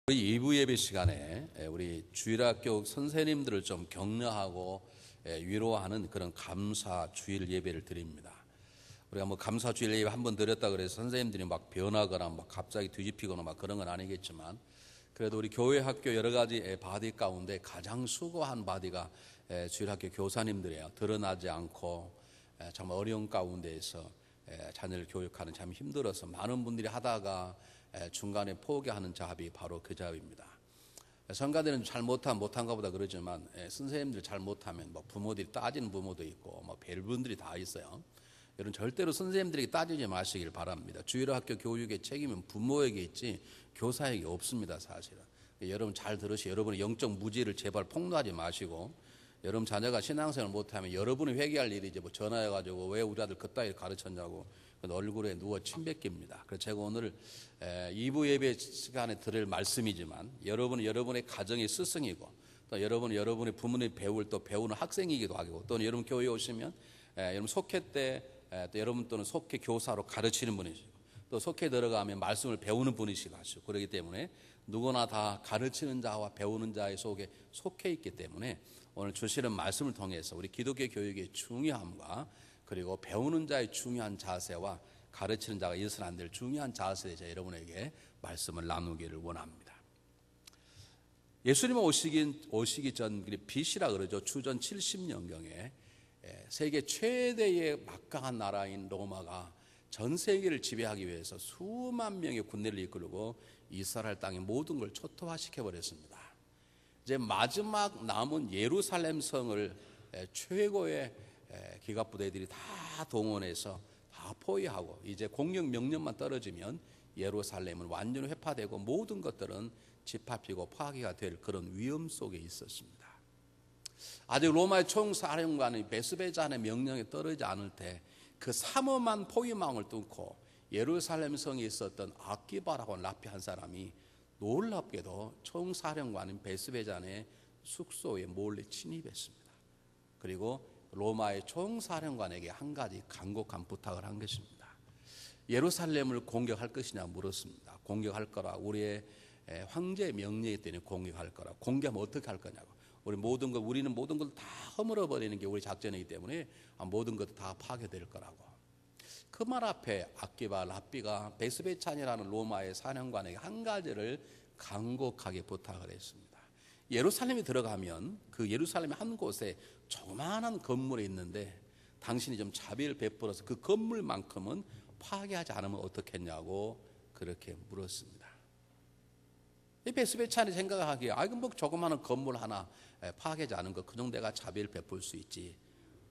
우리 2부 예배 시간에 우리 주일학교 선생님들을 좀 격려하고 위로하는 그런 감사 주일 예배를 드립니다. 우리가 뭐 감사 주일 예배 한번 드렸다 그래서 선생님들이 막 변하거나 막 갑자기 뒤집히거나 막 그런 건 아니겠지만, 그래도 우리 교회 학교 여러 가지 바디 가운데 가장 수고한 바디가 주일학교 교사님들이에요. 드러나지 않고 정말 어려운 가운데에서 자녀를 교육하는 참 힘들어서 많은 분들이 하다가 중간에 포기하는 작업이 바로 그 작업입니다. 성가대는 잘 못한가 보다 그러지만 선생님들 잘 못하면 뭐 부모들이 따지는 부모도 있고 뭐 벨분들이 다 있어요. 여러분 절대로 선생님들에게 따지지 마시길 바랍니다. 주일학교 교육의 책임은 부모에게 있지 교사에게 없습니다. 사실은. 여러분 잘 들으시고 여러분의 영적 무지를 제발 폭로하지 마시고, 여러분 자녀가 신앙생활을 못하면 여러분이 회개할 일이지 뭐 전화해가지고 왜 우리 아들 그따위를 가르쳤냐고 얼굴에 누워 침뱉깁니다. 그래서 제가 오늘 2부 예배 시간에 드릴 말씀이지만, 여러분은 여러분의 가정의 스승이고 또 여러분은 여러분의 부모님이 배우는 학생이기도 하고, 또는 여러분 교회에 오시면 여러분 속회 때 또 여러분 또는 속회 교사로 가르치는 분이시고 또 속회 들어가면 말씀을 배우는 분이시고 하시고, 그렇기 때문에 누구나 다 가르치는 자와 배우는 자의 속에 속해 있기 때문에 오늘 주시는 말씀을 통해서 우리 기독교 교육의 중요함과 그리고 배우는 자의 중요한 자세와 가르치는 자가 있어서는 안 될 중요한 자세에 대해서 여러분에게 말씀을 나누기를 원합니다. 예수님 오시기 전 BC라 그러죠. 주전 70년경에 세계 최대의 막강한 나라인 로마가 전 세계를 지배하기 위해서 수만 명의 군대를 이끌고 이스라엘 땅의 모든 걸 초토화시켜 버렸습니다. 이제 마지막 남은 예루살렘 성을 최고의 기갑부대들이 다 동원해서 다 포위하고 이제 공격 명령만 떨어지면 예루살렘은 완전히 회파되고 모든 것들은 짓밟히고 파괴가 될 그런 위험 속에 있었습니다. 아직 로마의 총사령관이 베스베자의 명령에 떨어지지 않을 때 그 삼엄한 포위망을 뚫고 예루살렘 성에 있었던 아기바라고 하는 랍비 한 사람이 놀랍게도 총사령관인 베스베자의 숙소에 몰래 침입했습니다. 그리고 로마의 총사령관에게 한 가지 간곡한 부탁을 한 것입니다. 예루살렘을 공격할 것이냐 물었습니다. 공격할 거라, 우리의 황제의 명령에 때문에 공격할 거라. 공격하면 어떻게 할 거냐고. 우리는 모든 걸 다 허물어 버리는 게 우리 작전이기 때문에 모든 것도 다 파괴될 거라고. 그 말 앞에 아기바 랍비가 베스베찬이라는 로마의 사령관에게 한 가지를 간곡하게 부탁을 했습니다. 예루살렘에 들어가면 그 예루살렘의 한 곳에 조그마한 건물이 있는데 당신이 좀 자비를 베풀어서 그 건물만큼은 파괴하지 않으면 어떻겠냐고 그렇게 물었습니다. 이 베스베찬이 생각하기에 뭐 조그마한 건물 하나 파괴하지 않은 거 그 정도 내가 자비를 베풀 수 있지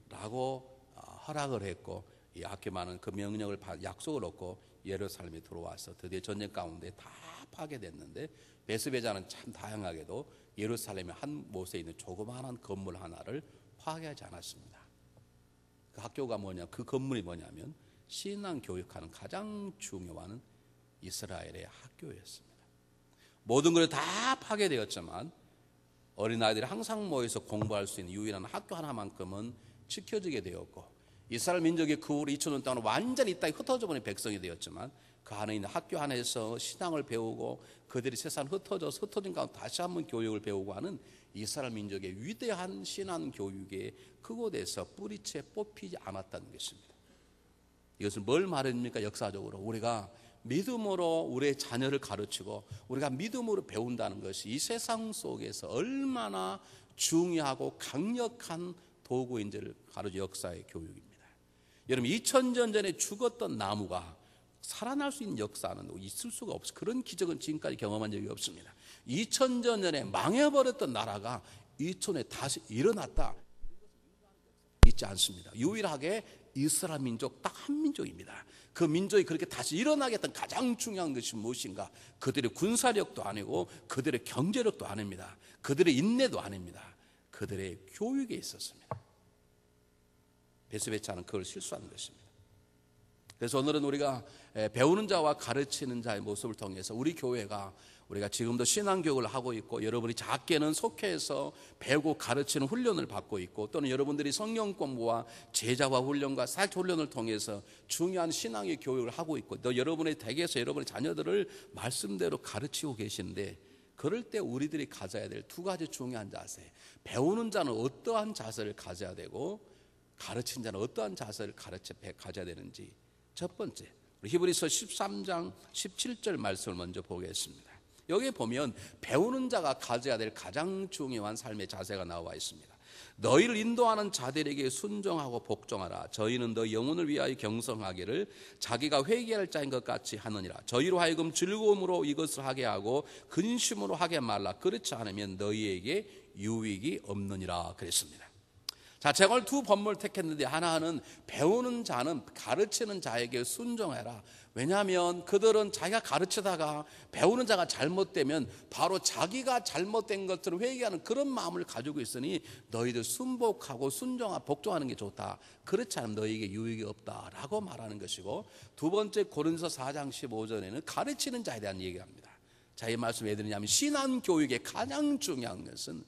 라고 허락을 했고, 이 아키마는 그 명령을 약속을 얻고 예루살렘에 들어와서 드디어 전쟁 가운데 다 파괴됐는데, 베스베자는 참 다양하게도 예루살렘의 한 못에 있는 조그마한 건물 하나를 파괴하지 않았습니다. 그 학교가 그 건물이 뭐냐면 신앙 교육하는 가장 중요한 이스라엘의 학교였습니다. 모든 것이 다 파괴되었지만 어린아이들이 항상 모여서 공부할 수 있는 유일한 학교 하나만큼은 지켜지게 되었고, 이스라엘 민족이 그 후로 2000년 동안 완전히 이 땅에 흩어져 버린 백성이 되었지만 그 안에 있는 학교 안에서 신앙을 배우고 그들이 세상 흩어진 가운데 다시 한번 교육을 배우고 하는 이스라엘 민족의 위대한 신앙 교육에 그곳에서 뿌리채 뽑히지 않았다는 것입니다. 이것은 뭘 말합니까? 역사적으로 우리가 믿음으로 우리의 자녀를 가르치고 우리가 믿음으로 배운다는 것이 이 세상 속에서 얼마나 중요하고 강력한 도구인지를 가르쳐 역사의 교육입니다. 여러분 2000년 전에 죽었던 나무가 살아날 수 있는 역사는 있을 수가 없어요. 그런 기적은 지금까지 경험한 적이 없습니다. 2000년 전에 망해버렸던 나라가 2000년에 다시 일어났다, 있지 않습니다. 유일하게 이스라엘 민족 딱 한 민족입니다. 그 민족이 그렇게 다시 일어나게 했던 가장 중요한 것이 무엇인가? 그들의 군사력도 아니고 그들의 경제력도 아닙니다. 그들의 인내도 아닙니다. 그들의 교육에 있었습니다. 베스베차는 그걸 실수하는 것입니다. 그래서 오늘은 우리가 배우는 자와 가르치는 자의 모습을 통해서 우리가 지금도 신앙교육을 하고 있고, 여러분이 작게는 속해서 배우고 가르치는 훈련을 받고 있고, 또는 여러분들이 성경 공부와 제자와 훈련과 사역 훈련을 통해서 중요한 신앙의 교육을 하고 있고, 또 여러분의 댁에서 여러분의 자녀들을 말씀대로 가르치고 계시는데 그럴 때 우리들이 가져야 될 두 가지 중요한 자세. 배우는 자는 어떠한 자세를 가져야 되고 가르친 자는 어떠한 자세를 가져야 되는지. 첫 번째, 히브리서 13장 17절 말씀을 먼저 보겠습니다. 여기 보면 배우는 자가 가져야 될 가장 중요한 삶의 자세가 나와 있습니다. 너희를 인도하는 자들에게 순종하고 복종하라. 저희는 너희 영혼을 위하여 경성하기를 자기가 회개할 자인 것 같이 하느니라. 저희로 하여금 즐거움으로 이것을 하게 하고 근심으로 하게 말라. 그렇지 않으면 너희에게 유익이 없느니라 그랬습니다. 자, 제가 오늘 두 본문을 택했는데 하나는 배우는 자는 가르치는 자에게 순종해라. 왜냐하면 그들은 자기가 가르치다가 배우는 자가 잘못되면 바로 자기가 잘못된 것들을 회개하는 그런 마음을 가지고 있으니 너희들 순복하고 순종하고 복종하는 게 좋다. 그렇지 않으면 너희에게 유익이 없다라고 말하는 것이고, 두 번째 고린도서 4장 15절에는 가르치는 자에 대한 얘기합니다. 자, 이 말씀 왜 드리냐면 신앙교육의 가장 중요한 것은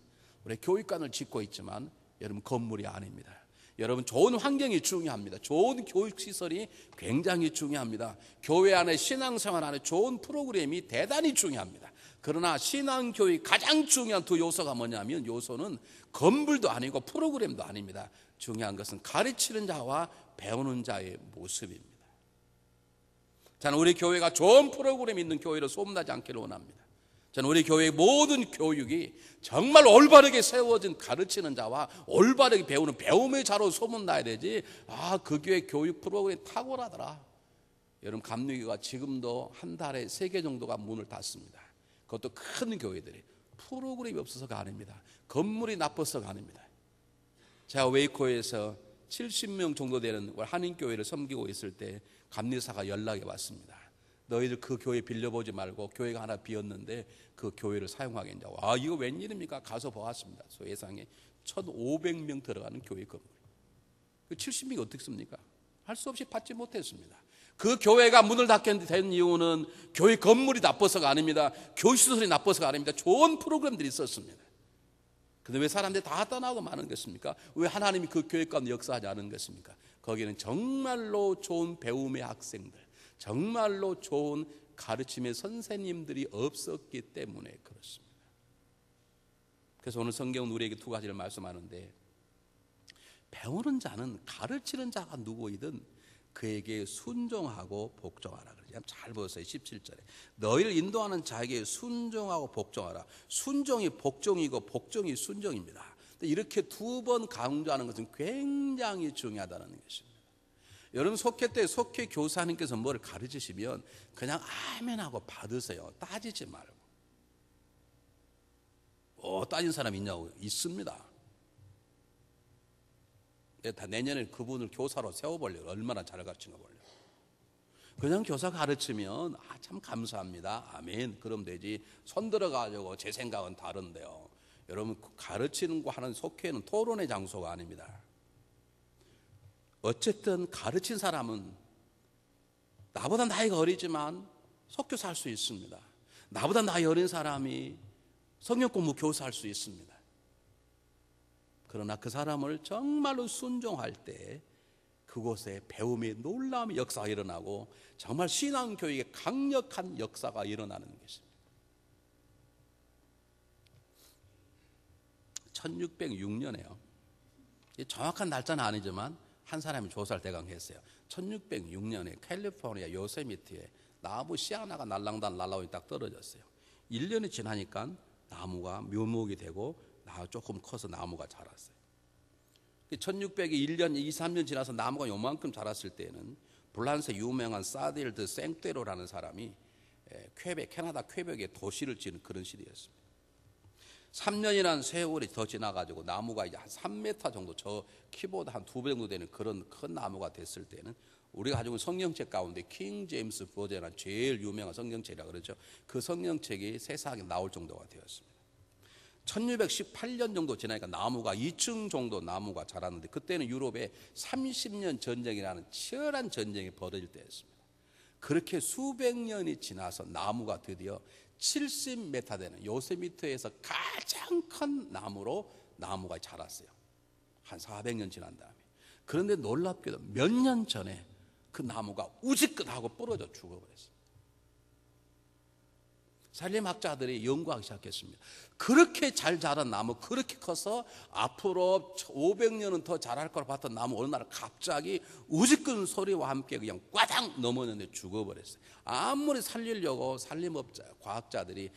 우리 교육관을 짓고 있지만 여러분 건물이 아닙니다. 여러분 좋은 환경이 중요합니다. 좋은 교육시설이 굉장히 중요합니다. 교회 안에 신앙생활 안에 좋은 프로그램이 대단히 중요합니다. 그러나 신앙교육 가장 중요한 두 요소가 뭐냐면 요소는 건물도 아니고 프로그램도 아닙니다. 중요한 것은 가르치는 자와 배우는 자의 모습입니다. 저는 우리 교회가 좋은 프로그램이 있는 교회로 소문나지 않기를 원합니다. 저는 우리 교회의 모든 교육이 정말 올바르게 세워진 가르치는 자와 올바르게 배우는 배움의 자로 소문나야 되지, 그 교회 교육 프로그램이 탁월하더라. 여러분 감리교가 지금도 한 달에 3개 정도가 문을 닫습니다. 그것도 큰 교회들이 프로그램이 없어서가 아닙니다. 건물이 나빠서가 아닙니다. 제가 웨이코에서 70명 정도 되는 한인교회를 섬기고 있을 때 감리사가 연락이 왔습니다. 너희들 그 교회 빌려보지 말고 교회가 하나 비었는데 그 교회를 사용하겠냐고. 이거 웬일입니까? 가서 보았습니다. 예상에 1,500명 들어가는 교회 건물. 70명이 어떻게 씁니까? 할 수 없이 받지 못했습니다. 그 교회가 문을 닫게 된 이유는 교회 건물이 나빠서가 아닙니다. 교시설이 나빠서가 아닙니다. 좋은 프로그램들이 있었습니다. 근데 왜 사람들이 다 떠나고 마는 것입니까? 왜 하나님이 그 교회 가운데 역사하지 않은 것입니까? 거기는 정말로 좋은 배움의 학생들, 정말로 좋은 가르침의 선생님들이 없었기 때문에 그렇습니다. 그래서 오늘 성경은 우리에게 두 가지를 말씀하는데, 배우는 자는 가르치는 자가 누구이든 그에게 순종하고 복종하라. 잘 보세요. 17절에 너희를 인도하는 자에게 순종하고 복종하라. 순종이 복종이고 복종이 순종입니다. 이렇게 두 번 강조하는 것은 굉장히 중요하다는 것입니다. 여러분 속회 때 속회 교사님께서 뭐를 가르치시면 그냥 아멘하고 받으세요. 따지지 말고. 따진 사람 있냐고? 있습니다. 다 내년에 그분을 교사로 세워보려고. 얼마나 잘 가르치나 보려고. 그냥 교사 가르치면 참 감사합니다. 아멘. 그럼 되지. 손 들어가지고 제 생각은 다른데요. 여러분 가르치는 거 하는 속회는 토론의 장소가 아닙니다. 어쨌든 가르친 사람은 나보다 나이가 어리지만 속교사 할 수 있습니다. 나보다 나이 어린 사람이 성경 공부 교사할 수 있습니다. 그러나 그 사람을 정말로 순종할 때 그곳에 배움의 놀라운 역사가 일어나고 정말 신앙교육의 강력한 역사가 일어나는 것입니다. 1606년에요. 정확한 날짜는 아니지만 한 사람이 조사를 대강 했어요. 1606년에 캘리포니아 요세미티에 나무 씨 하나가 날라오니 딱 떨어졌어요. 1년이 지나니까 나무가 묘목이 되고 조금 커서 나무가 자랐어요. 1600이 1년, 2, 3년 지나서 나무가 요만큼 자랐을 때는 불란스의 유명한 사딜 드 생떼로라는 사람이 캐나다 퀘벡에 도시를 지은 그런 시대였습니다. 3년이라는 세월이 더 지나가지고 나무가 이제 한 3m 정도, 저 키보다 한 2배 정도 되는 그런 큰 나무가 됐을 때는 우리가 가지고 있는 성경책 가운데 킹 제임스 버전이라는 제일 유명한 성경책이라고 그러죠. 그 성경책이 세상에 나올 정도가 되었습니다. 1618년 정도 지나니까 나무가 2층 정도 나무가 자랐는데, 그때는 유럽에 30년 전쟁이라는 치열한 전쟁이 벌어질 때였습니다. 그렇게 수백 년이 지나서 나무가 드디어 70m 되는 요세미트에서 가장 큰 나무가 자랐어요. 한 400년 지난 다음에. 그런데 놀랍게도 몇 년 전에 그 나무가 우지끈하고 부러져 죽어버렸어요. 산림학자들이 연구하기 시작했습니다. 그렇게 잘 자란 나무, 그렇게 커서 앞으로 500년은 더 자랄 거라 봤던 나무 어느 날 갑자기 우지끈 소리와 함께 그냥 꽈당 넘어졌는데 죽어버렸어요. 아무리 살리려고 산림업자, 과학자들이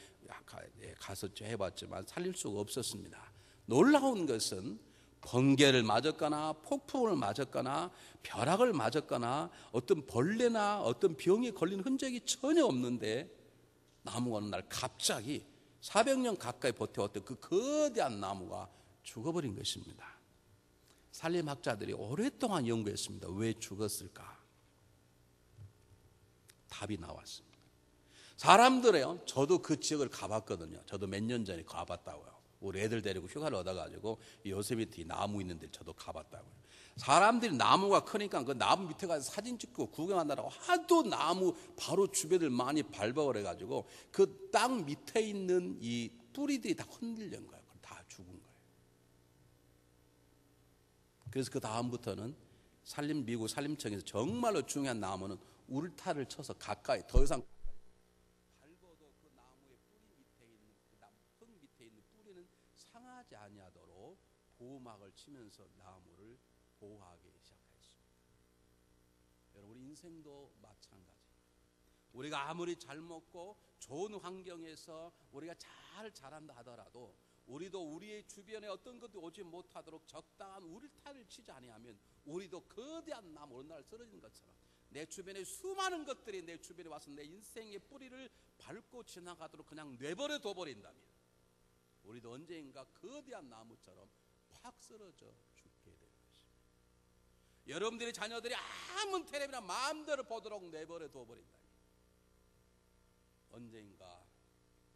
가서 해봤지만 살릴 수가 없었습니다. 놀라운 것은 번개를 맞았거나 폭풍을 맞았거나 벼락을 맞았거나 어떤 벌레나 어떤 병에 걸린 흔적이 전혀 없는데 나무가 어느 날 갑자기 400년 가까이 버텨왔던 그 거대한 나무가 죽어버린 것입니다. 산림학자들이 오랫동안 연구했습니다. 왜 죽었을까? 답이 나왔습니다. 사람들이요, 저도 그 지역을 가봤거든요. 저도 몇 년 전에 가봤다고요. 우리 애들 데리고 휴가를 얻어가지고 요세미티 나무 있는데 저도 가봤다고요. 사람들이 나무가 크니까 그 나무 밑에 가서 사진 찍고 구경한다고 하도 나무 바로 주변을 많이 밟아버려가지고 그 땅 밑에 있는 이 뿌리들이 다 흔들린 거예요. 다 죽은 거예요. 그래서 그 다음부터는 미국 산림청에서 정말로 중요한 나무는 울타리를 쳐서 가까이 더 이상 밟아도 그 나무의 뿌리 밑에 있는 그 나무 흙 밑에 있는 뿌리는 상하지 아니하도록 보호막을 치면서 나무를 보호하기 시작했습니다. 여러분, 우리 인생도 마찬가지입니다. 우리가 아무리 잘 먹고 좋은 환경에서 우리가 잘 자란다 하더라도 우리도 우리의 주변에 어떤 것도 오지 못하도록 적당한 울타리를 치지 아니하면 우리도 거대한 나무 어느 날 쓰러지는 것처럼 내 주변에 수많은 것들이 내 주변에 와서 내 인생의 뿌리를 밟고 지나가도록 그냥 내버려 둬버린다면 우리도 언젠가 거대한 나무처럼 확 쓰러져 죽게 될 것입니다. 여러분들의 자녀들이 아무 텔레비나 마음대로 보도록 내버려 둬버린다면 언젠가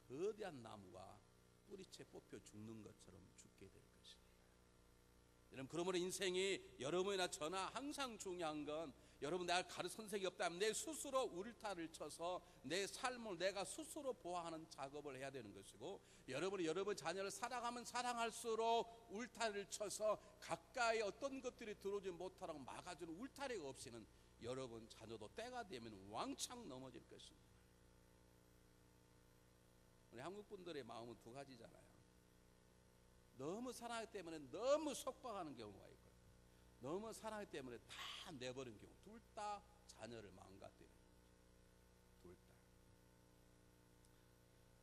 거대한 나무가 뿌리채 뽑혀 죽는 것처럼 죽게 될 것입니다. 여러분, 그러므로 인생이 여러분이나 저나 항상 중요한 건 여러분, 내가 가르쳐 선생이 없다면 내 스스로 울타리를 쳐서 내 삶을 내가 스스로 보호하는 작업을 해야 되는 것이고, 여러분이 여러분 자녀를 사랑하면 사랑할수록 울타리를 쳐서 가까이 어떤 것들이 들어오지 못하도록 막아주는 울타리가 없이는 여러분 자녀도 때가 되면 왕창 넘어질 것입니다. 우리 한국 분들의 마음은 두 가지잖아요. 너무 사랑하기 때문에 너무 속박하는 경우가 있고, 너무 사랑하기 때문에 다 내버린 경우, 둘 다 자녀를 망가뜨리는 거죠. 둘 다.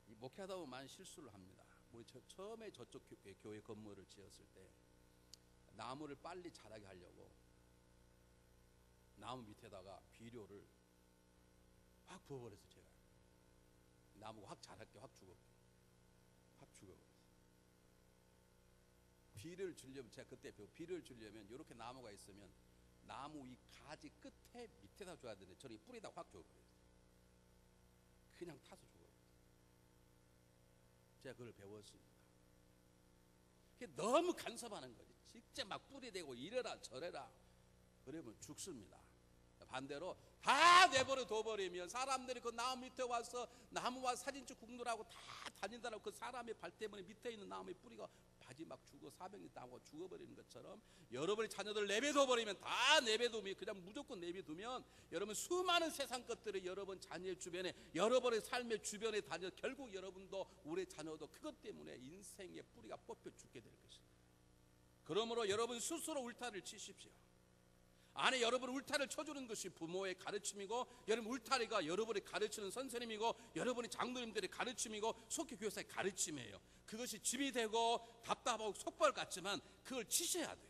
이 목회하다 보면 많은 실수를 합니다. 우리 처음에 저쪽 교회 건물을 지었을 때 나무를 빨리 자라게 하려고 나무 밑에다가 비료를 확 부어버렸어요. 제가 나무가 확 자랄게 확 죽었게 확 죽어버렸어요. 비료를 주려면 제가 그때 비료를 주려면 이렇게 나무가 있으면 나무 이 가지 끝에 밑에다 줘야 되는데 저는 뿌리다 확 줘버렸어요. 그냥 타서 줘버렸어요. 제가 그걸 배웠습니다. 그게 너무 간섭하는 거지. 직접 막 뿌리 대고 이래라 저래라 그러면 죽습니다. 반대로 다 내버려 둬버리면 사람들이 그 나무 밑에 와서 나무와 사진 찍고 국놀하고 다 다닌다라고 그 사람의 발 때문에 밑에 있는 나무의 뿌리가 바지 막 죽어 400년 나무가 죽어버리는 것처럼 여러분의 자녀들 내버려둬버리면 다 내버려두면 그냥 무조건 내버려두면 여러분 수많은 세상 것들이 여러분 자녀의 주변에 여러분의 삶의 주변에 다녀 결국 여러분도 우리 자녀도 그것 때문에 인생의 뿌리가 뽑혀 죽게 될 것입니다. 그러므로 여러분 스스로 울타리를 치십시오. 안에 여러분 울타리를 쳐주는 것이 부모의 가르침이고, 여러분 울타리가 여러분이 가르치는 선생님이고, 여러분이 장로님들의 가르침이고, 속교 교사의 가르침이에요. 그것이 집이 되고 답답하고 속벌 같지만 그걸 치셔야 돼.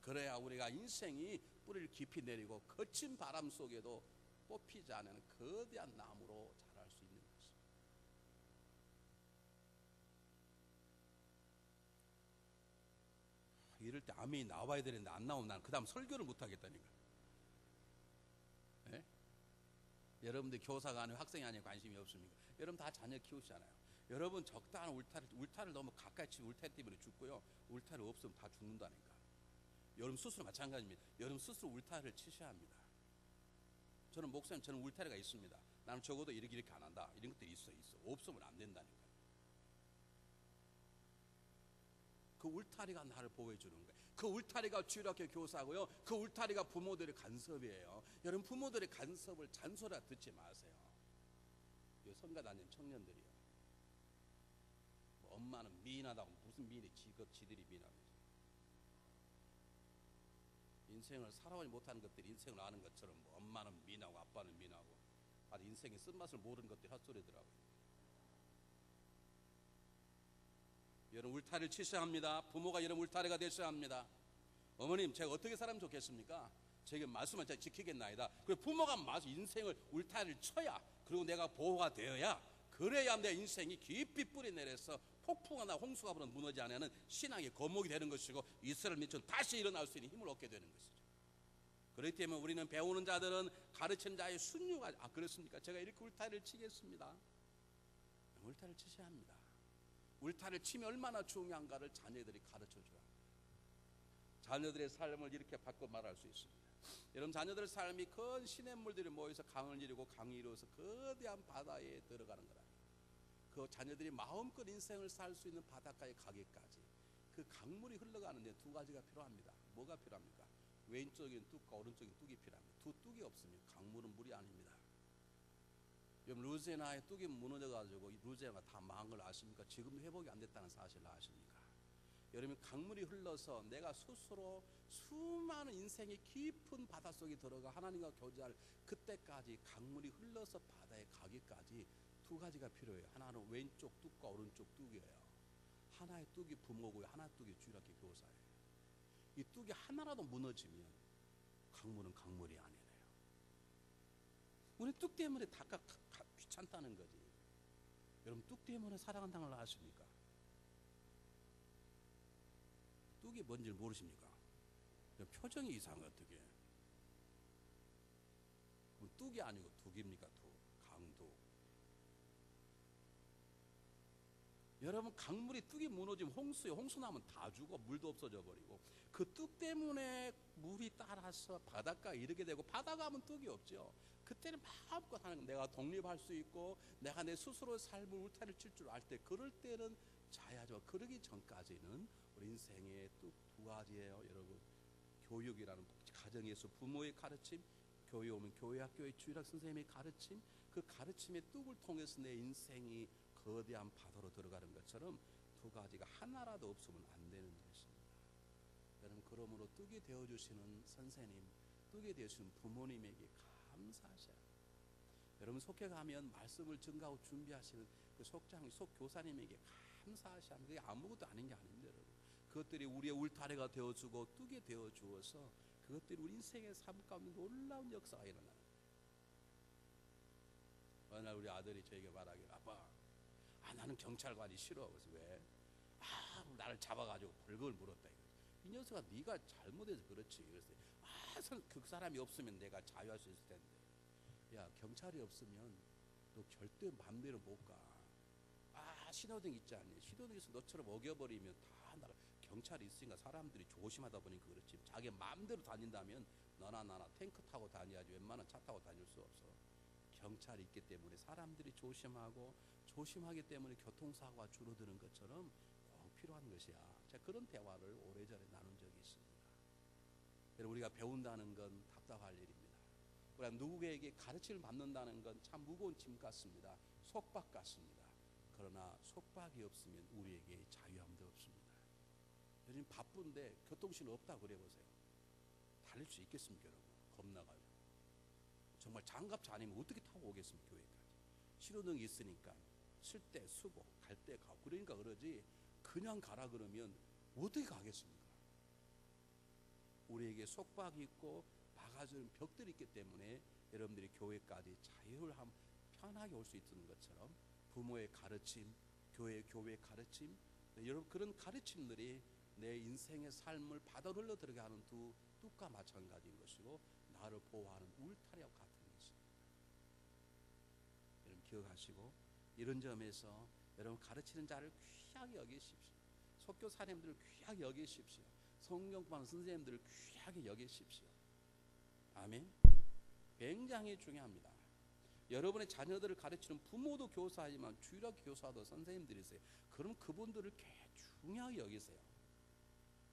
그래야 우리가 인생이 뿌리를 깊이 내리고 거친 바람 속에도 뽑히지 않는 거대한 나무로 자랄 수 있는 것입니다. 이럴 때 아멘이 나와야 되는데 안 나오면 난 그 다음 설교를 못 하겠다니까. 네? 여러분들 교사가 아니고 학생이 아니고 관심이 없습니까? 여러분 다 자녀 키우시잖아요. 여러분 적당한 울타리를 너무 가까이 치면 울타리 때문에 죽고요. 울타리 없으면 다 죽는다니까. 여러분 스스로 마찬가지입니다. 여러분 스스로 울타리를 치셔야 합니다. 저는 목사님, 저는 울타리가 있습니다. 나는 적어도 이렇게 안 한다. 이런 것들이 있어. 없으면 안 된다니까. 그 울타리가 나를 보호해 주는 거예요. 그 울타리가 주일학교 교사고요. 그 울타리가 부모들의 간섭이에요. 여러분 부모들의 간섭을 잔소리라 듣지 마세요. 성가 다니는 청년들이요. 뭐 엄마는 미인하다고 무슨 미인이 지들이 미인하고 인생을 살아오지 못하는 것들이 인생을 아는 것처럼 뭐 엄마는 미인하고 아빠는 미인하고 아주 인생의 쓴맛을 모르는 것들이 헛소리더라고요. 여러분 울타리를 치셔야 합니다. 부모가 여러분 울타리가 되셔야 합니다. 어머님 제가 어떻게 살면 좋겠습니까? 제게 말씀을 제가 지키겠나이다. 그리고 부모가 인생을 울타리를 쳐야 그리고 내가 보호가 되어야 그래야 내 인생이 깊이 뿌리 내려서 폭풍하나 홍수가 불어 무너지지 않는 신앙의 거목이 되는 것이고 이스라엘 민족은 다시 일어날 수 있는 힘을 얻게 되는 것이죠. 그렇기 때문에 우리는 배우는 자들은 가르치는 자의 순유가 그렇습니까? 제가 이렇게 울타리를 치겠습니다. 울타리를 치셔야 합니다. 울타리를 치면 얼마나 중요한가를 자녀들이 가르쳐줘야 합니다. 자녀들의 삶을 이렇게 바꿔 말할 수 있습니다. 여러분 자녀들의 삶이 큰 시냇물들이 모여서 강을 이루고 강이 이루어서 거대한 바다에 들어가는 거라. 그 자녀들이 마음껏 인생을 살 수 있는 바닷가에 가기까지 그 강물이 흘러가는데 두 가지가 필요합니다. 뭐가 필요합니까? 왼쪽인 뚝과 오른쪽인 뚝이 필요합니다. 두 뚝이 없으면 강물은 물이 아닙니다. 여러분 루이지애나의 뚝이 무너져가지고 루이지애나가 다 망한 걸 아십니까? 지금도 회복이 안 됐다는 사실을 아십니까? 여러분 강물이 흘러서 내가 스스로 수많은 인생의 깊은 바닷속에 들어가 하나님과 교제할 그때까지 강물이 흘러서 바다에 가기까지 두 가지가 필요해요. 하나는 왼쪽 뚝과 오른쪽 뚝이에요. 하나의 뚝이 부모고요, 하나의 뚝이 주일학교 교사예요. 이 뚝이 하나라도 무너지면 강물은 강물이 아니네요. 우리 뚝 때문에 다 귀찮다는 거지. 여러분 뚝 때문에 사랑한다는 걸 아십니까? 뚝이 뭔지 모르십니까? 표정이 이상해. 어떻게 그럼 뚝이 아니고 둑입니까? 둑, 강둑. 여러분 강물이 뚝이 무너지면 홍수에 홍수 나면 다 죽어. 물도 없어져 버리고 그 뚝 때문에 물이 따라서 바닷가에 이르게 되고 바다 가면 뚝이 없죠. 그때는 마음껏 하는 내가 독립할 수 있고 내가 내 스스로의 삶을 울타리를 칠 줄 알 때 그럴 때는 자야죠. 그러기 전까지는 우리 인생의 뚝 두 가지예요. 여러분 교육이라는 가정에서 부모의 가르침, 교회 오면 교회 학교의 주일학 선생님의 가르침, 그 가르침의 뚝을 통해서 내 인생이 거대한 바다로 들어가는 것처럼 두 가지가 하나라도 없으면 안 되는 것입니다. 여러분 그러므로 뚝이 되어주시는 선생님, 뚝이 되어주시는 부모님에게 감사하셔야 합니다. 여러분 속회 가면 말씀을 증가하고 준비하시는 그 속장, 속교사님에게 감사하셔야 합니다. 그게 아무것도 아닌 게 아닙니다. 여러분 그것들이 우리의 울타리가 되어주고 뚝이 되어주어서 그것들이 우리 인생의 삶 가운데 놀라운 역사가 일어나요. 어느 날 우리 아들이 저에게 말하기를 아빠 나는 경찰관이 싫어. 그래서 왜? 나를 잡아가지고 벌금을 물었다. 이 녀석아 네가 잘못해서 그렇지. 그래서 그 사람이 없으면 내가 자유할 수 있을 텐데. 야 경찰이 없으면 너 절대 맘대로 못 가. 신호등 있지 않니? 신호등에서 너처럼 어겨버리면 다 나가. 경찰이 있으니까 사람들이 조심하다 보니까 그렇지. 자기 맘대로 다닌다면 너나 나나 탱크 타고 다녀야지 웬만한 차 타고 다닐 수 없어. 경찰이 있기 때문에 사람들이 조심하고 조심하기 때문에 교통사고가 줄어드는 것처럼 꼭 필요한 것이야. 제가 그런 대화를 오래전에 나눈 적이 있습니다. 여러분 우리가 배운다는 건 답답할 일입니다. 우리가 누구에게 가르침을 받는다는 건 참 무거운 짐 같습니다. 속박 같습니다. 그러나 속박이 없으면 우리에게 자유함도 없습니다. 요즘 바쁜데 교통신호 없다 그래보세요. 달릴 수 있겠습니까 여러분? 겁나가요. 정말 장갑차 아니면 어떻게 타고 오겠습니까 교회까지. 신호등이 있으니까 쓸 때 쓰고 갈 때 가고 그러니까 그러지 그냥 가라 그러면 어떻게 가겠습니까? 우리에게 속박이 있고 막아주는 벽들이 있기 때문에 여러분들이 교회까지 자유함 편하게 올 수 있는 것처럼 부모의 가르침, 교회의 가르침, 여러분 그런 가르침들이 내 인생의 삶을 바다로 흘러 들어가게 하는 두 뚝과 마찬가지인 것이고 나를 보호하는 울타리와 같은 것입니다. 여러분 기억하시고 이런 점에서 여러분 가르치는 자를 귀하게 여기십시오. 속교사님들을 귀하게 여기십시오. 성경반 선생님들을 귀하게 여기십시오. 아멘. 굉장히 중요합니다. 여러분의 자녀들을 가르치는 부모도 교사이지만 주일학교 교사도 선생님들이세요. 그럼 그분들을 중요하게 여기세요.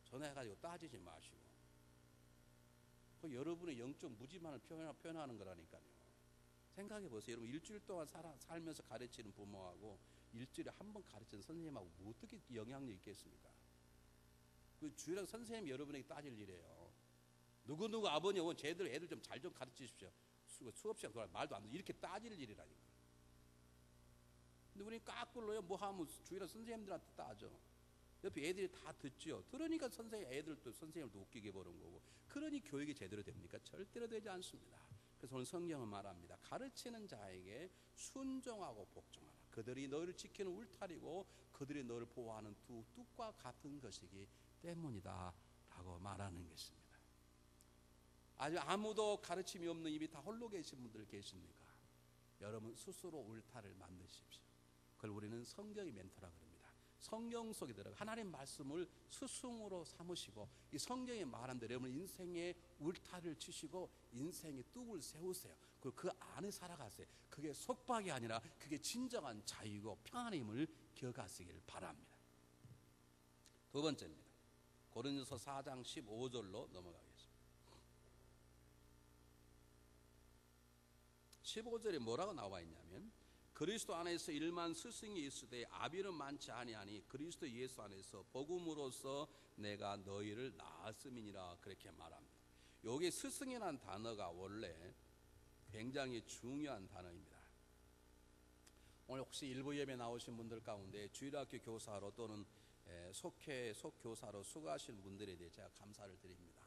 전화해가지고 따지지 마시고. 그 여러분의 영적 무지만을 표현하는 거라니까요. 생각해 보세요. 여러분 일주일 동안 살면서 가르치는 부모하고 일주일에 한 번 가르치는 선생님하고 어떻게 영향력 있겠습니까? 그 주일학 선생님 여러분에게 따질 일이에요. 누구누구 아버님 오면 쟤들 애들 좀 잘 좀 가르치십시오. 수업 시간 동안 말도 안 돼. 이렇게 따질 일이라니까. 근데 우리는 까꿀로요. 뭐 하면 주일학 선생님들한테 따져. 옆에 애들이 다 듣죠. 들으니까 애들도 선생님도 웃기게 보는 거고. 그러니 교육이 제대로 됩니까? 절대로 되지 않습니다. 그래서 오늘 성경은 말합니다. 가르치는 자에게 순종하고 복종하라. 그들이 너를 지키는 울타리고 그들이 너를 보호하는 두 뚝과 같은 것이기 때문이다 라고 말하는 것입니다. 아주 아무도 가르침이 없는 입이 다 홀로 계신 분들 계십니까? 여러분 스스로 울타리를 만드십시오. 그걸 우리는 성경의 멘토라 그럽니다. 성경 속에 들어가 하나님 말씀을 스승으로 삼으시고 이 성경에 말한 대로 여러분 인생의 울타리를 치시고 인생의 뚝을 세우세요. 그리고 그 안에 살아가세요. 그게 속박이 아니라 그게 진정한 자유고 평안임을 기억하시길 바랍니다. 두 번째입니다. 고린도서 4장 15절로 넘어가겠습니다. 15절에 뭐라고 나와 있냐면 그리스도 안에서 일만 스승이 있으되 아비는 많지 아니하니 그리스도 예수 안에서 복음으로써 내가 너희를 낳았음이니라 그렇게 말합니다. 여기 스승이라는 단어가 원래 굉장히 중요한 단어입니다. 오늘 혹시 일부 예배 나오신 분들 가운데 주일학교 교사로 또는 속교사로 수고하시는 분들에 대해 제가 감사를 드립니다.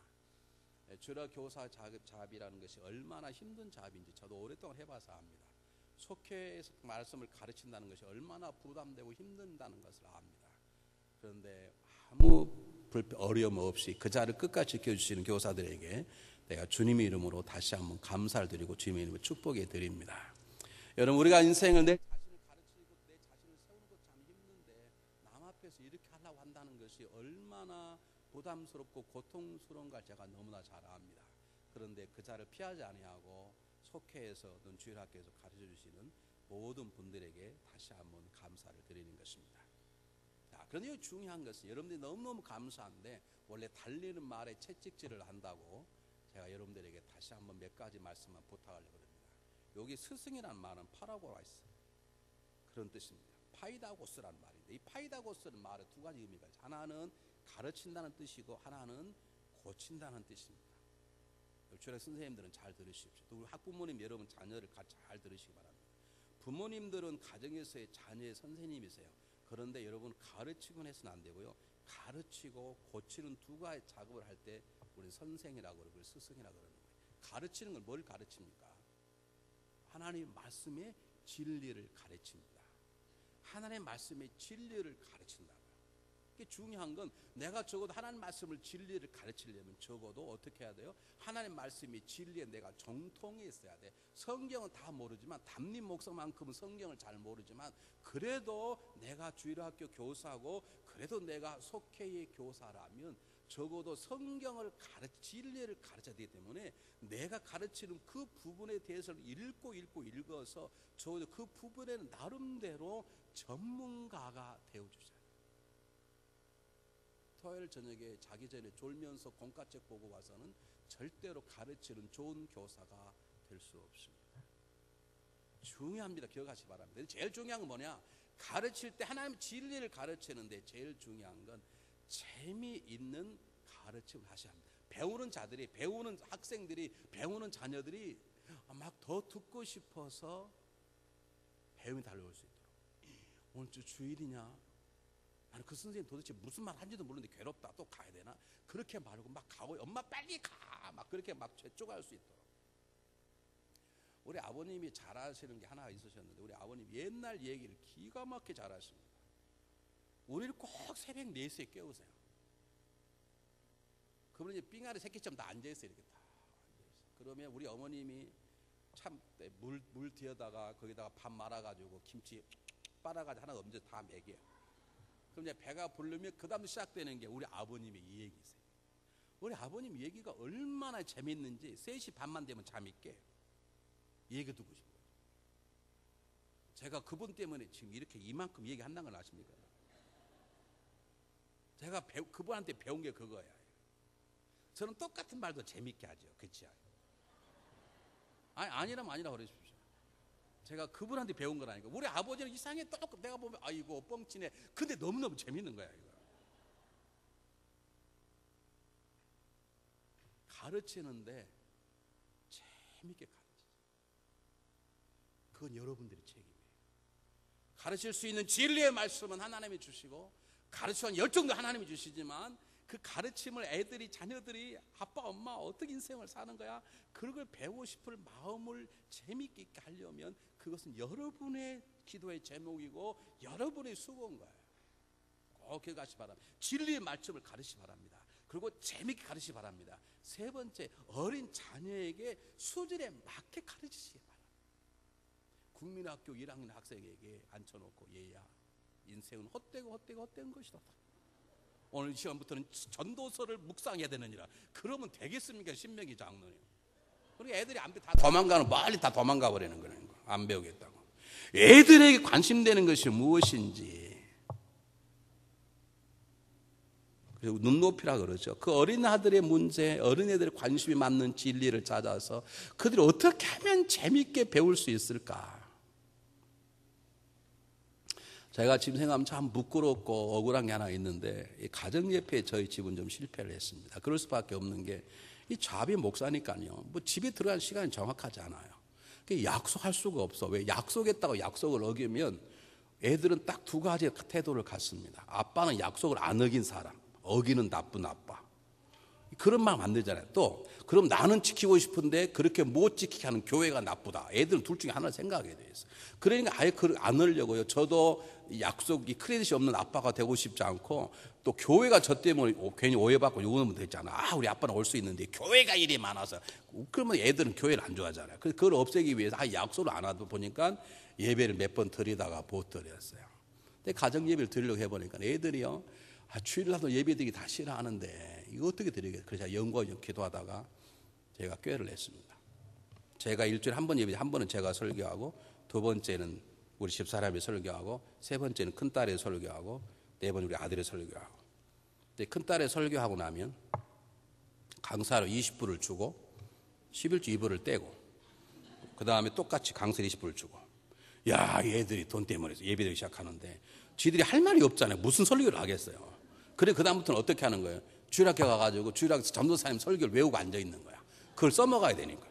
주일학교 교사 잡이라는 것이 얼마나 힘든 잡인지 저도 오랫동안 해봐서 압니다. 속회에서 말씀을 가르친다는 것이 얼마나 부담되고 힘든다는 것을 압니다. 그런데 아무 어려움 없이 그 자를 끝까지 지켜주시는 교사들에게 내가 주님의 이름으로 다시 한번 감사를 드리고 주님의 이름으로 축복해 드립니다. 여러분 우리가 인생을 내 자신을 가르치고 내 자신을 세우는 것 참 힘든데 남 앞에서 이렇게 하려고 한다는 것이 얼마나 부담스럽고 고통스러운 걸 제가 너무나 잘 압니다. 그런데 그 자를 피하지 아니하고 속회에서든 주일학교에서 가르쳐 주시는 모든 분들에게 다시 한번 감사를 드리는 것입니다. 자, 그런데 중요한 것은 여러분들이 너무너무 감사한데 원래 달리는 말에 채찍질을 한다고 제가 여러분들에게 다시 한번 몇 가지 말씀만 부탁하려고 합니다. 여기 스승이라는 말은 파라고라이스 그런 뜻입니다. 파이다고스라는 말인데 이 파이다고스라는 말에 두 가지 의미가 있어요. 하나는 가르친다는 뜻이고 하나는 고친다는 뜻입니다. 주일학 선생님들은 잘 들으십시오. 또 학부모님 여러분 자녀를 잘 들으시기 바랍니다. 부모님들은 가정에서의 자녀의 선생님이세요. 그런데 여러분 가르치곤 해서는 안 되고요. 가르치고 고치는 두 가지 작업을 할 때 우리 선생이라고 그러고 스승이라고 그러는 거예요. 가르치는 걸 뭘 가르칩니까? 하나님 말씀의 진리를 가르칩니다. 하나님의 말씀의 진리를 가르친다고요. 중요한 건 내가 적어도 하나님 말씀을 진리를 가르치려면 적어도 어떻게 해야 돼요? 하나님 말씀이 진리에 내가 정통이 있어야 돼. 성경은 다 모르지만 담임 목사만큼은 성경을 잘 모르지만 그래도 내가 주일학교 교사고 그래도 내가 속회의 교사라면 적어도 성경을 진리를 가르쳐야 되기 때문에 내가 가르치는 그 부분에 대해서 읽어서 적어도 그 부분에는 나름대로 전문가가 되어주셔야 돼요. 토요일 저녁에 자기 전에 졸면서 공과책 보고 와서는 절대로 가르치는 좋은 교사가 될 수 없습니다. 중요합니다. 기억하시기 바랍니다. 제일 중요한 건 뭐냐? 가르칠 때 하나님 진리를 가르치는데 제일 중요한 건 재미있는 가르침을 하셔야 합니다. 배우는 학생들이 배우는 자녀들이 막 더 듣고 싶어서 배움이 달려올 수 있도록 오늘 주일이냐? 나는 그 선생님 도대체 무슨 말 한지도 모르는데 괴롭다. 또 가야 되나? 그렇게 말하고 막 가고 엄마 빨리 가. 막 그렇게 막 재촉할 수 있도록. 우리 아버님이 잘하시는 게 하나 있으셨는데 우리 아버님 옛날 얘기를 기가 막히게 잘하십니다. 우리를 꼭 새벽 4시에 깨우세요. 그분이 삥아리 새끼처럼 다 앉아있어요. 이렇게 다 앉아있어요. 그러면 우리 어머님이 참 물 뒤에다가 거기다가 밥 말아가지고 김치 빨아가지고 하나 얹어 다 먹여요. 그럼 이제 배가 부르면 그 다음 시작되는 게 우리 아버님의 이 얘기세요. 우리 아버님 얘기가 얼마나 재밌는지 3시 반만 되면 잠이 깨요. 얘기 듣고 싶어요. 제가 그분 때문에 지금 이렇게 이만큼 얘기한다는 걸 아십니까? 제가 그분한테 배운 게 그거예요. 저는 똑같은 말도 재밌게 하죠. 그렇지? 아니라면 아니라 그러십시오. 제가 그분한테 배운 거라니까. 우리 아버지는 이상해. 또 내가 보면 아이고 뻥치네. 근데 너무너무 재밌는 거야 이거. 가르치는데 재밌게 가르치세요. 그건 여러분들의 책임이에요. 가르칠 수 있는 진리의 말씀은 하나님이 주시고 가르치는 열정도 하나님이 주시지만 그 가르침을 애들이, 자녀들이 아빠 엄마 어떻게 인생을 사는 거야, 그걸 배우고 싶을 마음을 재밌게 있게 하려면 그것은 여러분의 기도의 제목이고 여러분의 수고인 거예요. 꼭 기억하시기 바랍니다. 진리의 말씀을 가르치기 바랍니다. 그리고 재밌게 가르치기 바랍니다. 세 번째, 어린 자녀에게 수준에 맞게 가르치시기 바랍니다. 국민학교 1학년 학생에게 앉혀놓고 얘야 인생은 헛된 것이다. 오늘 시간부터는 전도서를 묵상해야 되느니라. 그러면 되겠습니까? 신명기 장로님. 그리고 애들이 안 다 도망가는, 멀리 다 도망가 버리는 거예요. 안 배우겠다고. 애들에게 관심되는 것이 무엇인지. 그리고 눈높이라 그러죠. 그 어린 아들의 문제, 어린애들의 관심이 맞는 진리를 찾아서 그들이 어떻게 하면 재밌게 배울 수 있을까. 제가 지금 생각하면 참 부끄럽고 억울한 게 하나 있는데, 이 가정예배에 저희 집은 좀 실패를 했습니다. 그럴 수밖에 없는 게, 이 자비 목사니까요, 뭐 집에 들어간 시간이 정확하지 않아요. 약속할 수가 없어. 왜? 약속했다고 약속을 어기면 애들은 딱 두 가지 태도를 갖습니다. 아빠는 약속을 안 어긴 사람, 어기는 나쁜 아빠. 그런 마음 안 들잖아요. 또 그럼 나는 지키고 싶은데 그렇게 못 지키게 하는 교회가 나쁘다. 애들은 둘 중에 하나를 생각하게 돼 있어요. 그러니까 아예 그걸 안 하려고요. 저도 약속이 크레딧이 없는 아빠가 되고 싶지 않고, 또 교회가 저 때문에 괜히 오해받고 욕하면 되잖아. 아, 우리 아빠는 올 수 있는데 교회가 일이 많아서. 그러면 애들은 교회를 안 좋아하잖아요. 그래서 그걸 없애기 위해서 약속을 안 하다 보니까 예배를 몇 번 드리다가 못 드렸어요. 근데 가정 예배를 드리려고 해보니까 애들이요, 주일날도 예배드리기 다 싫어하는데 이거 어떻게 드리겠어요? 그래서 제가 연구하고 기도하다가 제가 꾀를 냈습니다. 제가 일주일에 한 번 예배, 한 번은 제가 설교하고, 두 번째는 우리 집사람이 설교하고, 세 번째는 큰딸이 설교하고, 네 번은 우리 아들이 설교하고. 근데 큰딸이 설교하고 나면 강사로 20불을 주고 11주 2불을 떼고, 그 다음에 똑같이 강사로 20불을 주고. 야, 얘들이 돈 때문에 예배드리기 시작하는데 지들이 할 말이 없잖아요. 무슨 설교를 하겠어요. 그래, 그 다음부터는 어떻게 하는 거예요? 주일학교 가가지고 주일학교 전도사님 설교를 외우고 앉아있는 거야. 그걸 써먹어야 되니까.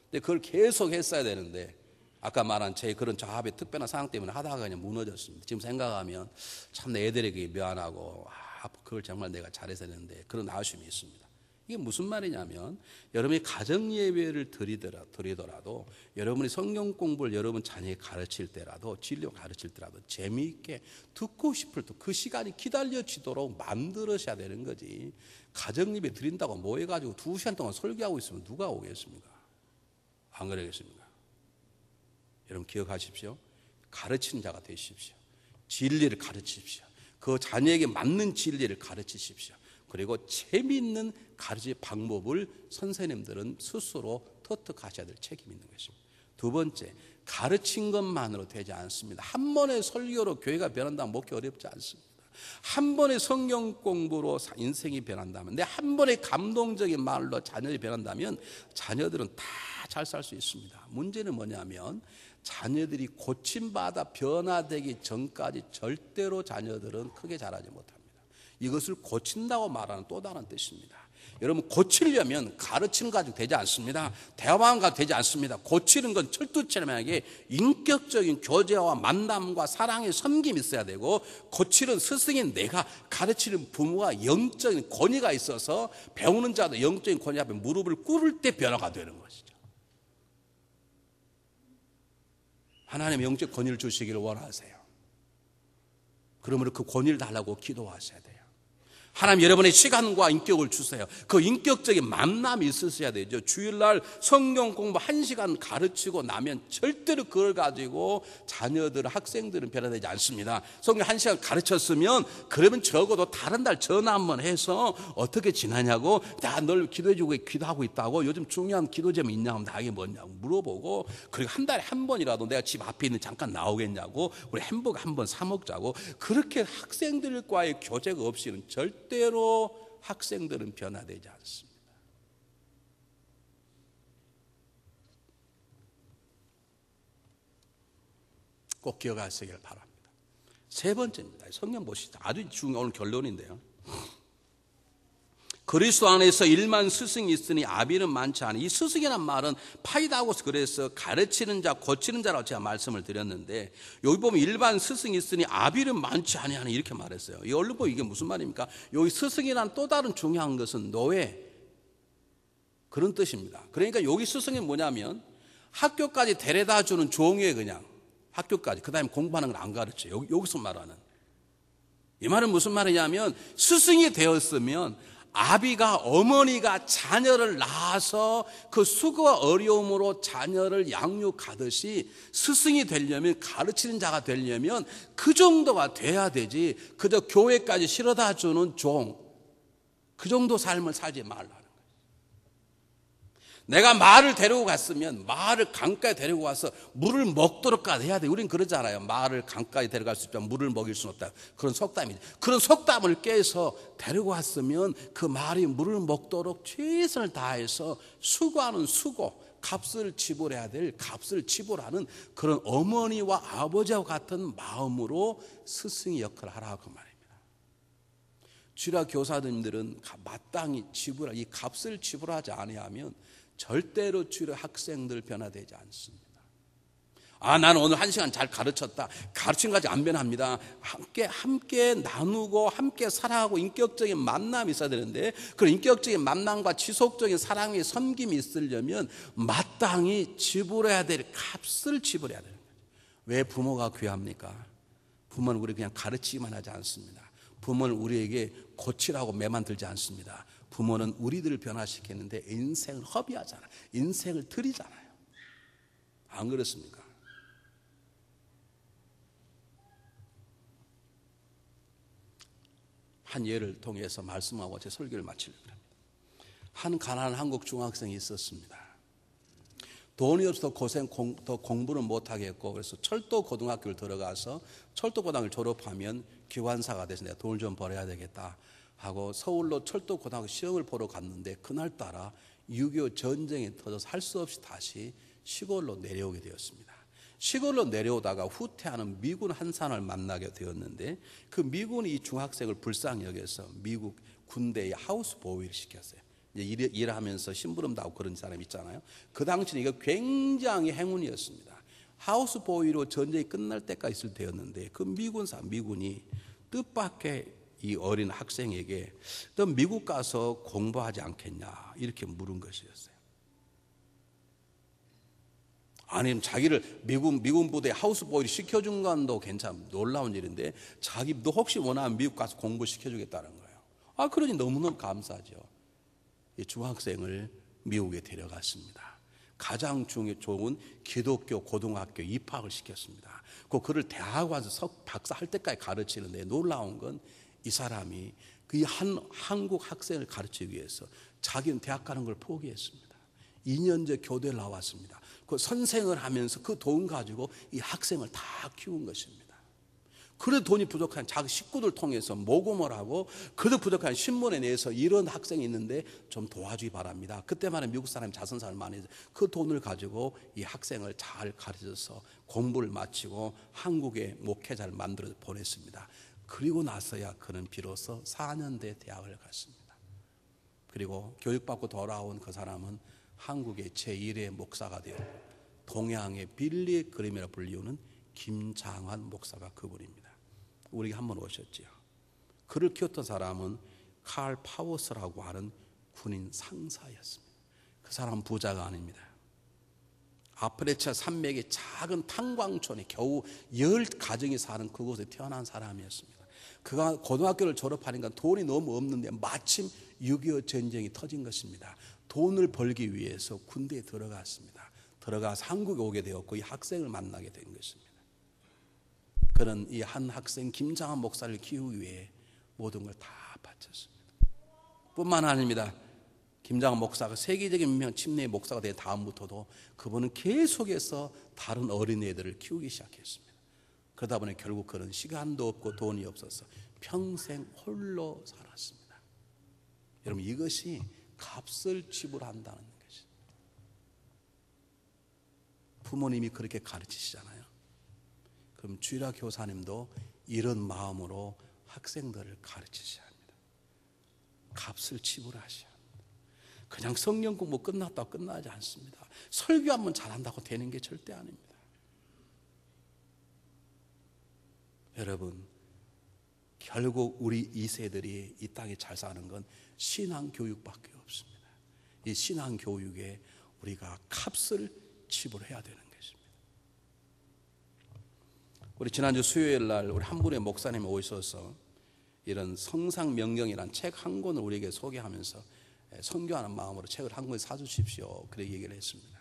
근데 그걸 계속 했어야 되는데, 아까 말한 제 그런 저합의 특별한 상황 때문에 하다가 그냥 무너졌습니다. 지금 생각하면 참 내 애들에게 미안하고, 그걸 정말 내가 잘해서 했는데 그런 아쉬움이 있습니다. 이게 무슨 말이냐면, 여러분이 가정예배를 드리더라도, 여러분이 성경 공부를 여러분 자녀에게 가르칠 때라도, 진료 가르칠 때라도 재미있게 듣고 싶을 때 그 시간이 기다려지도록 만들어셔야 되는 거지. 가정예배 드린다고 모여가지고 2시간 동안 설교하고 있으면 누가 오겠습니까? 안 그러겠습니까? 여러분 기억하십시오. 가르치는 자가 되십시오. 진리를 가르치십시오. 그 자녀에게 맞는 진리를 가르치십시오. 그리고 재미있는 가르치 방법을 선생님들은 스스로 터득하셔야 될 책임이 있는 것입니다. 두 번째, 가르친 것만으로 되지 않습니다. 한 번의 설교로 교회가 변한다면 먹기 어렵지 않습니다. 한 번의 성경 공부로 인생이 변한다면, 내 한 번의 감동적인 말로 자녀들이 변한다면 자녀들은 다 잘 살 수 있습니다. 문제는 뭐냐면, 자녀들이 고침받아 변화되기 전까지 절대로 자녀들은 크게 자라지 못합니다. 이것을 고친다고 말하는 또 다른 뜻입니다. 여러분, 고치려면 가르치는 거 가지고 되지 않습니다. 대화만 가지고 되지 않습니다. 고치는 건 철두철미하게 인격적인 교제와 만남과 사랑의 섬김이 있어야 되고, 고치는 스승인 내가, 가르치는 부모가 영적인 권위가 있어서 배우는 자도 영적인 권위 앞에 무릎을 꿇을 때 변화가 되는 것이죠. 하나님 영적 권위를 주시기를 원하세요. 그러므로 그 권위를 달라고 기도하셔야 돼요. 하나님, 여러분의 시간과 인격을 주세요. 그 인격적인 만남이 있으셔야 되죠. 주일날 성경 공부 1시간 가르치고 나면 절대로 그걸 가지고 자녀들, 학생들은 변화되지 않습니다. 성경 1시간 가르쳤으면, 그러면 적어도 다른 날 전화 한번 해서 어떻게 지나냐고, 나 널 기도해주고 기도하고 있다고, 요즘 중요한 기도점이 있냐고, 나에게 뭐냐고 물어보고, 그리고 한 달에 한 번이라도 내가 집 앞에 있는 잠깐 나오겠냐고, 우리 햄버거 한 번 사 먹자고. 그렇게 학생들과의 교제가 없이는 절대로 학생들은 변화되지 않습니다. 꼭 기억하시길 바랍니다. 세 번째입니다. 성경 보시죠. 아주 중요한 오늘 결론인데요. 그리스도 안에서 일만 스승이 있으니 아비는 많지 않으니, 이 스승이란 말은 파이다고스 그래서 가르치는 자, 고치는 자라고 제가 말씀을 드렸는데, 여기 보면 일반 스승이 있으니 아비는 많지 아니하니 이렇게 말했어요. 이 얼른 보면 이게 무슨 말입니까? 여기 스승이란 또 다른 중요한 것은 노예, 그런 뜻입니다. 그러니까 여기 스승이 뭐냐면 학교까지 데려다 주는 종이에요. 그냥 학교까지. 그 다음에 공부하는 걸 안 가르쳐요. 여기서 말하는 이 말은 무슨 말이냐면, 스승이 되었으면 아비가, 어머니가 자녀를 낳아서 그 수고와 어려움으로 자녀를 양육하듯이 스승이 되려면, 가르치는 자가 되려면 그 정도가 돼야 되지, 그저 교회까지 실어다 주는 종, 그 정도 삶을 살지 말라는 거예요. 내가 말을 데리고 갔으면 말을 강가에 데리고 와서 물을 먹도록까지 해야 돼. 우린 그러잖아요. 말을 강가에 데려갈 수 있지만 물을 먹일 수는 없다. 그런 속담이죠. 그런 속담을 깨서 데리고 왔으면 그 말이 물을 먹도록 최선을 다해서 수고하는 수고, 값을 지불해야 될 값을 지불하는 그런 어머니와 아버지와 같은 마음으로 스승의 역할을 하라고 말입니다. 주일학 교사님들은 마땅히 이 값을 지불하지 아니하면 절대로 주일학 학생들 변화되지 않습니다. 나는 오늘 1시간 잘 가르쳤다. 가르친 가지 안 변합니다. 함께 나누고 함께 살아가고 인격적인 만남이 있어야 되는데, 그런 인격적인 만남과 지속적인 사랑의 섬김이 있으려면 마땅히 지불해야 될 값을 지불해야 되는 거예요. 왜 부모가 귀합니까? 부모는 우리 그냥 가르치기만 하지 않습니다. 부모는 우리에게 고치라고 매만 들지 않습니다. 부모는 우리들을 변화시키는데 인생을 허비하잖아요. 인생을 드리잖아요. 안 그렇습니까? 한 예를 통해서 말씀하고 제 설교를 마치려고 합니다. 한 가난한 한국 중학생이 있었습니다. 돈이 없어서 더 공부는 못하겠고, 그래서 철도 고등학교를 들어가서 철도 고등학교를 졸업하면 기관사가 돼서 내가 돈을 좀 벌어야 되겠다 하고 서울로 철도 고등학교 시험을 보러 갔는데, 그날따라 6.25 전쟁이 터져서 할 수 없이 다시 시골로 내려오게 되었습니다. 시골로 내려오다가 후퇴하는 미군 한산을 만나게 되었는데, 그 미군이 이 중학생을 불쌍히 여겨서 미국 군대에 하우스 보이를 시켰어요. 이제 일하면서 심부름도 하고 그런 사람 있잖아요. 그 당시는 이거 굉장히 행운이었습니다. 하우스 보이로 전쟁이 끝날 때까지 있을 때였는데, 그 미군이 뜻밖의 이 어린 학생에게 너 미국 가서 공부하지 않겠냐 이렇게 물은 것이었어요. 아니면 자기를 미군 부대에 하우스보이를 시켜준 건도 괜찮은 놀라운 일인데, 자기도 혹시 원하면 미국 가서 공부시켜주겠다는 거예요. 그러니 너무너무 감사하죠. 이 중학생을 미국에 데려갔습니다. 가장 좋은 기독교 고등학교 입학을 시켰습니다. 그를 대학 와서 박사 할 때까지 가르치는데, 놀라운 건 이 사람이 그 한국 학생을 가르치기 위해서 자기는 대학 가는 걸 포기했습니다. 2년제 교대를 나왔습니다. 그 선생을 하면서 그 돈 가지고 이 학생을 다 키운 것입니다. 그래도 돈이 부족한 자기 식구들 통해서 모금을 하고, 그래도 부족한 신문에 내서 이런 학생이 있는데 좀 도와주기 바랍니다. 그때만에 미국 사람이 자선사를 많이 해서 그 돈을 가지고 이 학생을 잘 가르쳐서 공부를 마치고 한국의 목회자를 만들어 보냈습니다. 그리고 나서야 그는 비로소 4년대 대학을 갔습니다. 그리고 교육받고 돌아온 그 사람은 한국의 제1의 목사가 되어 동양의 빌리 그림이라 불리우는 김장환 목사가 그분입니다. 우리가 한번 오셨지요. 그를 키웠던 사람은 칼 파워스라고 하는 군인 상사였습니다. 그 사람은 부자가 아닙니다. 아프리카 산맥의 작은 탄광촌에 겨우 10가정이 사는 그곳에 태어난 사람이었습니다. 그가 고등학교를 졸업하니까 돈이 너무 없는데 마침 6.25 전쟁이 터진 것입니다. 돈을 벌기 위해서 군대에 들어갔습니다. 들어가서 한국에 오게 되었고, 이 학생을 만나게 된 것입니다. 그는 이 한 학생 김장한 목사를 키우기 위해 모든 걸 다 바쳤습니다. 뿐만 아닙니다. 김장한 목사가 세계적인 유명 침례의 목사가 된 다음부터도 그분은 계속해서 다른 어린애들을 키우기 시작했습니다. 그러다 보니 결국 그는 시간도 없고 돈이 없어서 평생 홀로 살았습니다. 여러분, 이것이 값을 지불한다는 것입니다. 부모님이 그렇게 가르치시잖아요. 그럼 주일학 교사님도 이런 마음으로 학생들을 가르치셔야 합니다. 값을 지불하셔야 합니다. 그냥 성경 공부 끝났다고 끝나지 않습니다. 설교 한번 잘한다고 되는 게 절대 아닙니다. 여러분, 결국 우리 2세들이 이 땅에 잘 사는 건 신앙교육밖에 없습니다. 이 신앙교육에 우리가 값을 지불해야 되는 것입니다. 우리 지난주 수요일 날 우리 한 분의 목사님이 오셔서 이런 성상명령이라는 책 한 권을 우리에게 소개하면서 선교하는 마음으로 책을 한 권 사주십시오, 그렇게 얘기를 했습니다.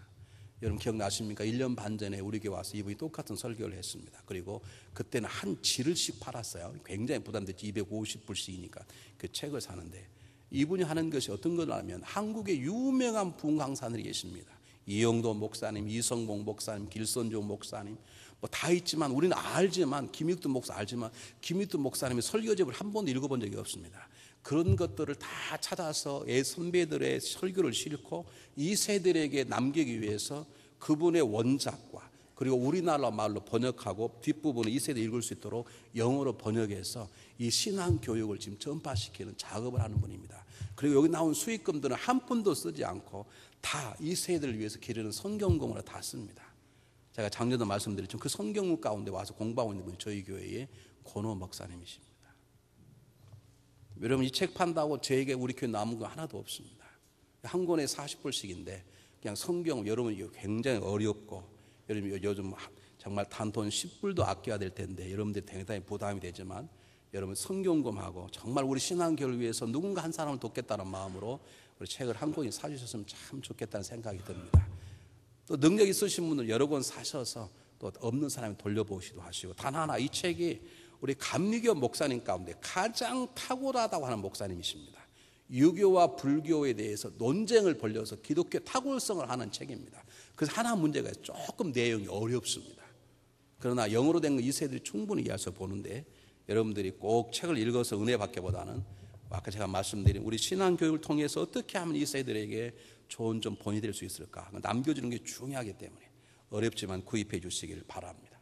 여러분 기억나십니까? 1년 반 전에 우리 교회 와서 이분이 똑같은 설교를 했습니다. 그리고 그때는 한 지를씩 팔았어요. 굉장히 부담됐지. 250불씩이니까 그 책을 사는데, 이분이 하는 것이 어떤 거냐면 한국의 유명한 부흥 강사들이 계십니다. 이영도 목사님, 이성봉 목사님, 길선종 목사님, 뭐 다 있지만 우리는 알지만, 김익두 목사 알지만 김익두 목사님의 설교집을 한 번도 읽어본 적이 없습니다. 그런 것들을 다 찾아서 선배들의 설교를 싣고 이 세대에게 남기기 위해서 그분의 원작과 그리고 우리나라 말로 번역하고 뒷부분을 이 세대에 읽을 수 있도록 영어로 번역해서 이 신앙 교육을 지금 전파시키는 작업을 하는 분입니다. 그리고 여기 나온 수익금들은 한 푼도 쓰지 않고 다 이 세대를 위해서 기르는 성경공으로 다 씁니다. 제가 작년도 말씀드렸지만 그 성경국 가운데 와서 공부하고 있는 분이 저희 교회의 권호 목사님이십니다. 여러분, 이 책 판다고 저에게 우리 교회 남은 거 하나도 없습니다. 한 권에 40불씩인데 그냥 성경, 여러분 이거 굉장히 어렵고, 여러분 요즘 정말 단돈 10불도 아껴야 될 텐데 여러분들이 굉장히 부담이 되지만, 여러분 성경검하고 정말 우리 신앙교를 위해서 누군가 한 사람을 돕겠다는 마음으로 우리 책을 한 권이 사주셨으면 참 좋겠다는 생각이 듭니다. 또 능력 있으신 분들 여러 권 사셔서 또 없는 사람이 돌려보시기도 하시고, 단 하나, 이 책이 우리 감리교 목사님 가운데 가장 탁월하다고 하는 목사님이십니다. 유교와 불교에 대해서 논쟁을 벌여서 기독교 탁월성을 하는 책입니다. 그래서 하나 문제가 조금 내용이 어렵습니다. 그러나 영어로 된 거 이 세대들이 충분히 이해해서 보는데, 여러분들이 꼭 책을 읽어서 은혜 받기보다는 아까 제가 말씀드린 우리 신앙교육을 통해서 어떻게 하면 이 세대들에게 좋은 좀 본이 될 수 있을까, 남겨주는 게 중요하기 때문에 어렵지만 구입해 주시길 바랍니다.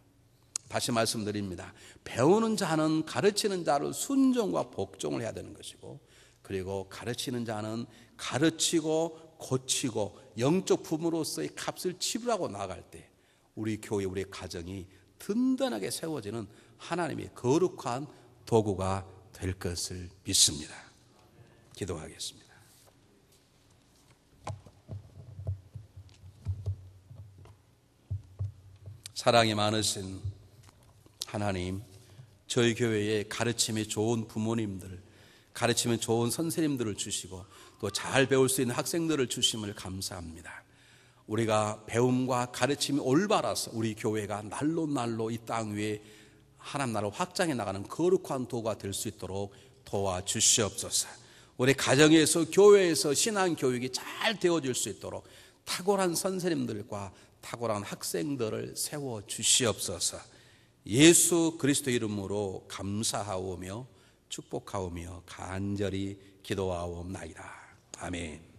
다시 말씀드립니다. 배우는 자는 가르치는 자를 순종과 복종을 해야 되는 것이고, 그리고 가르치는 자는 가르치고 고치고 영적 부모로서의 값을 지불하고 나갈 때 우리 교회, 우리 가정이 든든하게 세워지는 하나님의 거룩한 도구가 될 것을 믿습니다. 기도하겠습니다. 사랑이 많으신 하나님, 저희 교회에 가르침이 좋은 부모님들, 가르침이 좋은 선생님들을 주시고 또 잘 배울 수 있는 학생들을 주심을 감사합니다. 우리가 배움과 가르침이 올바라서 우리 교회가 날로 날로 이 땅 위에 하나님 나라를 확장해 나가는 거룩한 도가 될 수 있도록 도와주시옵소서. 우리 가정에서, 교회에서 신앙교육이 잘 되어질 수 있도록 탁월한 선생님들과 탁월한 학생들을 세워주시옵소서. 예수 그리스도 이름으로 감사하오며 축복하오며 간절히 기도하옵나이다. 아멘.